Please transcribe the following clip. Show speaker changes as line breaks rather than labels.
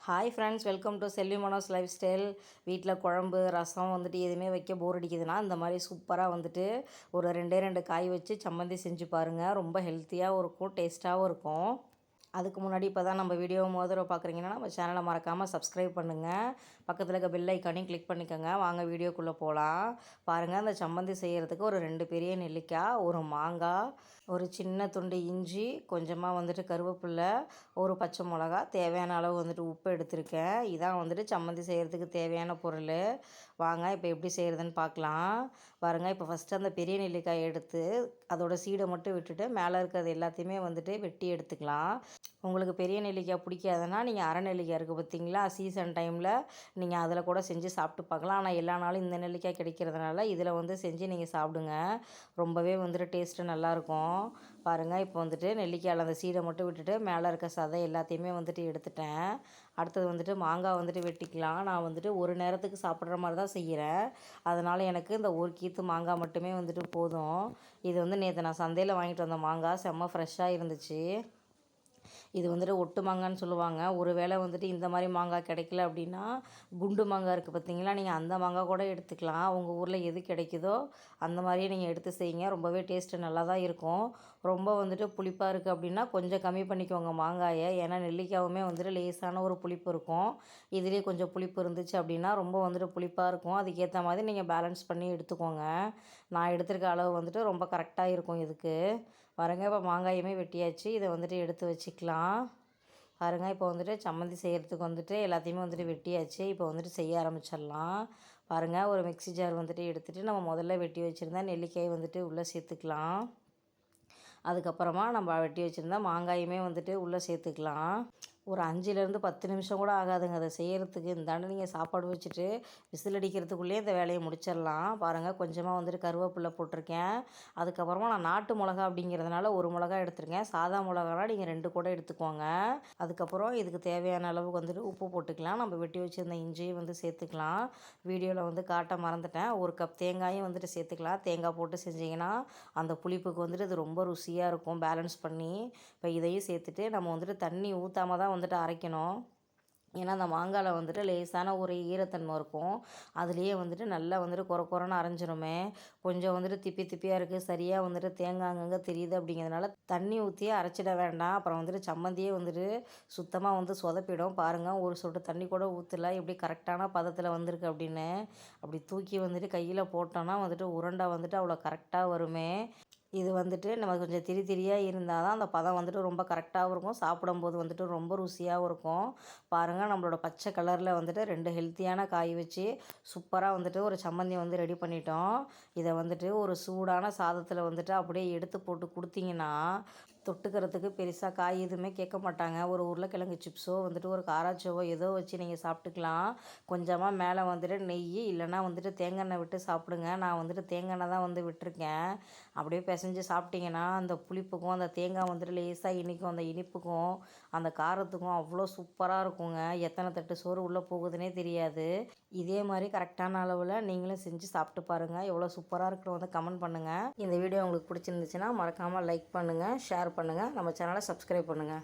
Hi friends, welcome to Selvi Mano's life style. வீட்டில் குழம்பு ரசம் வந்துட்டு எதுவுமே வைக்க போர் அடிக்குதுன்னா இந்த மாதிரி சூப்பராக வந்துட்டு ஒரு ரெண்டு காய் வச்சு சம்மந்தி செஞ்சு பாருங்கள். ரொம்ப ஹெல்த்தியாகவும் இருக்கும், டேஸ்ட்டாகவும் இருக்கும். அதுக்கு முன்னாடி இப்போ தான் நம்ம வீடியோ மோதிரம் பார்க்குறீங்கன்னா நம்ம சேனலை மறக்காமல் சப்ஸ்கிரைப் பண்ணுங்கள். பக்கத்தில் இருக்க பெல் ஐக்கானையும் கிளிக் பண்ணிக்கோங்க. வாங்க வீடியோக்குள்ளே போகலாம். பாருங்கள், அந்த சம்மந்தி செய்கிறதுக்கு ஒரு 2 பெரிய நெல்லிக்காய், ஒரு மாங்காய், ஒரு சின்ன துண்டு இஞ்சி, கொஞ்சமாக வந்துட்டு கருவேப்பிலை, ஒரு பச்சை மிளகா, தேவையான அளவு வந்துட்டு உப்பு எடுத்திருக்கேன். இதான் வந்துட்டு சம்மந்தி செய்கிறதுக்கு தேவையான பொருள். வாங்க இப்போ எப்படி செய்கிறதுன்னு பார்க்கலாம். பாருங்கள், இப்போ ஃபஸ்ட்டு அந்த பெரிய நெல்லிக்காயை எடுத்து அதோட சீடை மட்டும் விட்டுட்டு மேலே இருக்கிறது எல்லாத்தையுமே வந்துட்டு வெட்டி எடுத்துக்கலாம். உங்களுக்கு பெரிய நெல்லிக்காய் பிடிக்காதுன்னா நீங்கள் அரை நெல்லிக்காய் இருக்குது பார்த்தீங்களா, சீசன் டைமில் நீங்கள் அதில் கூட செஞ்சு சாப்பிட்டு பார்க்கலாம். ஆனால் எல்லா நாளும் இந்த நெல்லிக்காய் கிடைக்கிறதுனால இதில் வந்து செஞ்சு நீங்கள் சாப்பிடுங்க. ரொம்பவே வந்துட்டு டேஸ்ட்டு நல்லாயிருக்கும். பாருங்கள், இப்போ வந்துட்டு நெல்லிக்காயில் அந்த சீடை மட்டும் விட்டுட்டு மேலே இருக்க சதை எல்லாத்தையுமே வந்துட்டு எடுத்துட்டேன். அடுத்தது வந்துட்டு மாங்காய் வந்துட்டு வெட்டிக்கலாம். நான் வந்துட்டு ஒரு நேரத்துக்கு சாப்பிட்ற மாதிரி தான் செய்கிறேன். அதனால் எனக்கு இந்த ஒரு கீத்து மாங்காய் மட்டுமே வந்துட்டு போதும். இது வந்து நேற்று நான் சந்தையில் வாங்கிட்டு வந்த மாங்காய் செம்ம ஃப்ரெஷ்ஷாக இருந்துச்சு. இது வந்துட்டு ஒட்டு மாங்கான்னு சொல்லுவாங்க. ஒரு வேளை வந்துட்டு இந்த மாதிரி மாங்காய் கிடைக்கல அப்படின்னா குண்டு மாங்காய் இருக்குது பார்த்தீங்களா, நீங்கள் அந்த மாங்காய் கூட எடுத்துக்கலாம். உங்கள் ஊரில் எது கிடைக்குதோ அந்த மாதிரியே நீங்கள் எடுத்து செய்யுங்க. ரொம்பவே டேஸ்ட்டு நல்லா தான் இருக்கும். ரொம்ப வந்துட்டு புளிப்பாக இருக்குது அப்படின்னா கொஞ்சம் கம்மி பண்ணிக்கோங்க மாங்காயை. ஏன்னா நெல்லிக்காவுமே வந்துட்டு லேசான ஒரு புளிப்பு இருக்கும். இதுலேயே கொஞ்சம் புளிப்பு இருந்துச்சு அப்படின்னா ரொம்ப வந்துட்டு புளிப்பாக இருக்கும். அதுக்கேற்ற மாதிரி நீங்கள் பேலன்ஸ் பண்ணி எடுத்துக்கோங்க. நான் எடுத்துருக்க அளவு வந்துட்டு ரொம்ப கரெக்டாக இருக்கும் இதுக்கு. பாருங்க, இப்போ மாங்காயுமே வெட்டியாச்சு. இதை வந்துட்டு எடுத்து வச்சுக்கலாம். பாருங்கள், இப்போ வந்துட்டு சம்மந்தி செய்கிறதுக்கு வந்துட்டு எல்லாத்தையுமே வந்துட்டு வெட்டியாச்சு. இப்போ வந்துட்டு செய்ய ஆரம்பிச்சிடலாம். பாருங்கள், ஒரு மிக்ஸி ஜார் வந்துட்டு எடுத்துகிட்டு நம்ம முதல்ல வெட்டி வச்சுருந்தா நெல்லிக்காய் வந்துட்டு உள்ளே சேர்த்துக்கலாம். அதுக்கப்புறமா நம்ம வெட்டி வச்சுருந்தா மாங்காயுமே வந்துட்டு உள்ளே சேர்த்துக்கலாம். ஒரு 5லேருந்து 10 நிமிஷம் கூட ஆகாதுங்க அதை செய்கிறதுக்கு. இந்தாண்டு நீங்கள் சாப்பாடு வச்சுட்டு விசில் அடிக்கிறதுக்குள்ளேயே இந்த வேலையை முடிச்சிடலாம். பாருங்கள், கொஞ்சமாக வந்துட்டு கருவேப்பிலை போட்டிருக்கேன். அதுக்கப்புறமா நான் நாட்டு மிளகா அப்படிங்கிறதுனால ஒரு மிளகா எடுத்துருக்கேன். சாதா மிளகானா நீங்கள் 2 கூட எடுத்துக்கோங்க. அதுக்கப்புறம் இதுக்கு தேவையான அளவுக்கு வந்துட்டு உப்பு போட்டுக்கலாம். நம்ம வெட்டி வச்சுருந்த இஞ்சியும் வந்து சேர்த்துக்கலாம். வீடியோவில் வந்து காட்ட மறந்துட்டேன். ஒரு கப் தேங்காயும் வந்துட்டு சேர்த்துக்கலாம். தேங்காய் போட்டு செஞ்சிங்கன்னா அந்த புளிப்புக்கு வந்துட்டு இது ரொம்ப ருசியாக இருக்கும், பேலன்ஸ் பண்ணி. இப்போ இதையும் சேர்த்துட்டு நம்ம வந்துட்டு தண்ணி ஊற்றாமல் தான் வந்துட்டு அரைக்கணும். ஏன்னா அந்த மாங்காயில் வந்துட்டு லேசான ஒரு ஈரத்தன்மை இருக்கும். அதுலேயே வந்துட்டு நல்லா வந்துட்டு கொரன்னு அரைஞ்சிருமே. கொஞ்சம் வந்துட்டு திப்பியாக இருக்குது, சரியாக வந்துட்டு தேங்காய் அங்கங்கே தெரியுது அப்படிங்கிறதுனால தண்ணி ஊற்றியே அரைச்சிட வேண்டாம். அப்புறம் வந்துட்டு சம்மந்தியே வந்துட்டு சுத்தமாக வந்து சொதப்பிடும். பாருங்கள், ஒரு சொட்டு தண்ணி கூட ஊற்றல, எப்படி கரெக்டான பதத்தில் வந்திருக்கு அப்படின்னு. அப்படி தூக்கி வந்துட்டு கையில் போட்டோன்னா வந்துட்டு உருண்டை வந்துட்டு அவ்வளோ கரெக்டாக வருமே. இது வந்துட்டு நம்ம கொஞ்சம் திரியாக இருந்தால் தான் அந்த பதம் வந்துட்டு ரொம்ப கரெக்டாகவும் இருக்கும். சாப்பிடும்போது வந்துட்டு ரொம்ப ருசியாகவும் இருக்கும். பாருங்கள், நம்மளோட பச்சை கலரில் வந்துட்டு 2 ஹெல்த்தியான காய் வச்சு சூப்பராக வந்துட்டு ஒரு சம்மந்தி வந்து ரெடி பண்ணிட்டோம். இதை வந்துட்டு ஒரு சூடான சாதத்தில் வந்துட்டு அப்படியே எடுத்து போட்டு கொடுத்தீங்கன்னா தொட்டுக்கிறதுக்கு பெருசாக காய் எதுவுமே கேட்க மாட்டாங்க. ஒரு உருளைக்கிழங்கு சிப்ஸோ வந்துட்டு ஒரு காராச்சோவோ ஏதோ வச்சு நீங்கள் சாப்பிட்டுக்கலாம். கொஞ்சமாக மேலே வந்துட்டு நெய் இல்லைன்னா வந்துட்டு தேங்காய் எண்ணெய் விட்டு சாப்பிடுங்க. நான் வந்துட்டு தேங்காய் எண்ணெய் தான் வந்து விட்டுருக்கேன். அப்படியே பிசைஞ்சு சாப்பிட்டிங்கன்னா அந்த புளிப்புக்கும் அந்த தேங்காய் வந்துட்டு லேசாக இனிக்கும். அந்த இனிப்புக்கும் அந்த காரத்துக்கும் அவ்வளோ சூப்பராக இருக்குங்க. எத்தனை தட்டு சோறு உள்ளே போகுதுன்னே தெரியாது. இதே மாதிரி கரெக்டான அளவில் நீங்களும் செஞ்சு சாப்பிட்டு பாருங்கள். எவ்வளோ சூப்பராக இருக்கிற வந்து கமெண்ட் பண்ணுங்கள். இந்த வீடியோ உங்களுக்கு பிடிச்சிருந்துச்சுன்னா மறக்காமல் லைக் பண்ணுங்கள், ஷேர் பண்ணுங்கள், நம்ம சேனலை சப்ஸ்கிரைப் பண்ணுங்கள்.